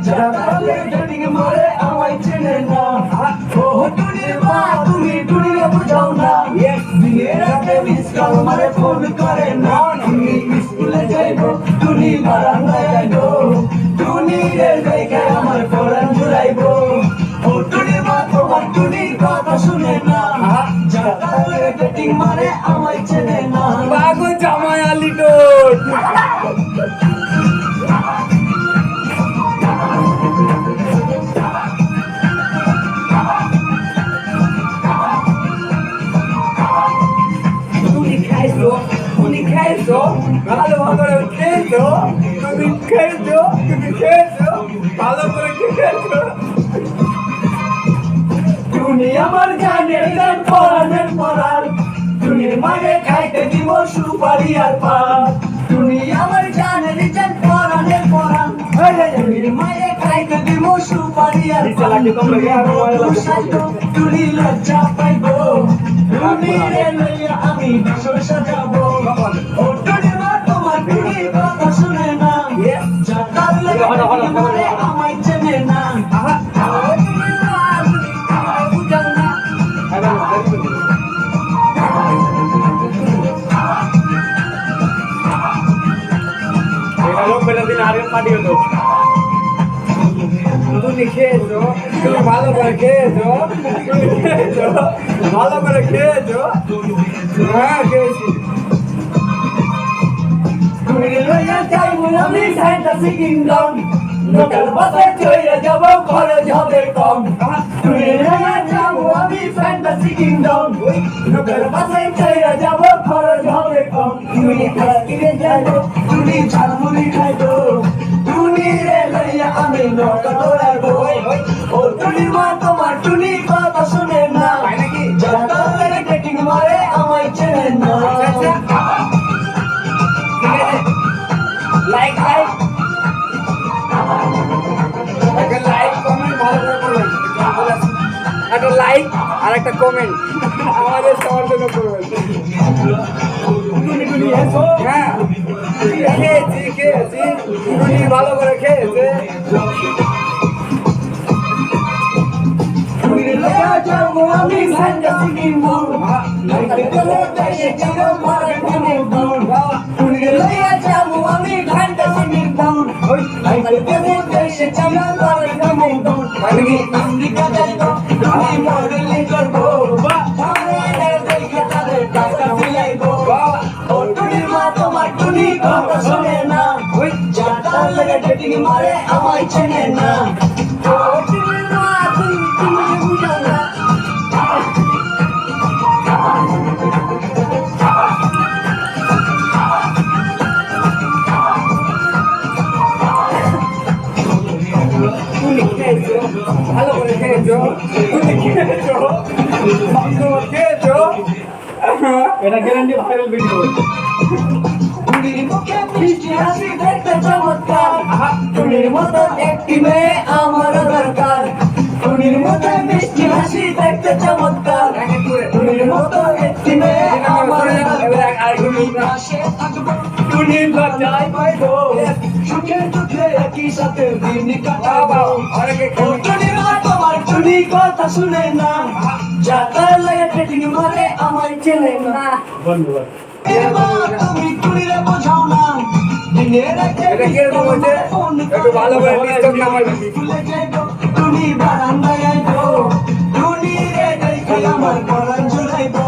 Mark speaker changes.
Speaker 1: জাগালে dating মারে আমায় চেনে না ও টুনির মা তুমি টুনিরে বুঝাও না দিনে রাতে মিস কল মারে ফোন করে না টুনি স্কুলে যাইবো টুনি বারান্দায় যাইবো টুনিরে দেখে আমার পরাণ জুড়াইবো ও টুনির মা তোমার টুনির কথা শুনে না জাগালে ডেটিং মারে আমায় চেনে না
Speaker 2: বাগো জামাই আলি টোট তুমি খাইছো ভালো করে খেয়েছো তুমি খেয়েছো ভালো করে খেয়েছো
Speaker 1: তুমি আমার গানের গান পরানের পরার তুমি মাগে খাইতে দিব সুপারি আর পান তুমি আমার গানের গান পরানের পরান তুমি মাগে খাইতে দিব সুপারি আর পান তুমি লজ্জা পাইবো তুমি রে লইয়া আমি বাসর সাজাবো ও টুনি মা তোমার টুনি কথা শুনে না জাগার লাগে মারে আমায় চেনে না
Speaker 2: তুমি খেয়েছো তুমি ভালো করে খেয়েছো ভালো করে খেয়েছো হ্যাঁ খেয়েছি
Speaker 1: তুমি লইয়া যাইবো আমি ফ্যান্টাসি কিংডম লোকাল বাসে চলে যাব খরচ হবে কম তুমি লইয়া যাবো আমি ফ্যান্টাসি কিংডম লোকাল বাসে চলে যাব খরচ হবে কম তুমি আজকে যাইবো তুমি ঝালমুড়ি খাইবো তুমি রে লইয়া আমি নৌকা দৌড়াইবো ও টুনি মা তোমার টুনি কথা শুনে না জানতাম লাগে ডেটিং মারে আমায় চেনে না
Speaker 2: লাইক একটা লাইক কমেন্ট ভালো করে করবেন একটা লাইক আর একটা কমেন্ট আমাদের সবার জন্য করবেন হ্যাঁ খেয়েছি টুনি ভালো করে খেয়েছে
Speaker 1: আমি ফ্যান্টাসি কিংডম লইয়া যাবো আমি ফ্যান্টাসি কিংডম আমেরিকা যাইবো আমি মডেলিং করবো টাকা ফিলাইবো ও টুনি মা তোমার টুনি কথা শুনে না জানতার লাগে ডেটিং মারে আমায় চেনে না ও টুনি মা তুমি বুঝাও না
Speaker 2: তুমি খেয়েছো ভালো করে খেয়েছো এটা গ্যারান্টি ভাইরাল ভিডিও
Speaker 1: টুনির মুখে মিষ্টি হাসি দেখতে চমৎকার টুনির মতো একটি মেয়ে আমার দরকার টুনির মতো মিষ্টি হাসি দেখতে চমৎকার টুনির মতো একটি মেয়ে আমার দরকার পাশে থাকবো টুনির লজ্জায় পাইবো সুখে দুঃখে একই সাথে দিন কাটাবো ও টুনি মা তোমার টুনি কথা শুনে না যাতার লাগে ডেটিং মারে আমায় চেনে না
Speaker 2: ধন্যবাদ
Speaker 1: তুমি টুনিরে বোঝাও না দিনে রাতে
Speaker 2: এটা কিরকম হয়েছে একটু ভালো করে ডিস্টার্ব না হয়
Speaker 1: টুনি বারান্দায় আইবো টুনি রে দেখে আমার পরাণ জুড়াইবো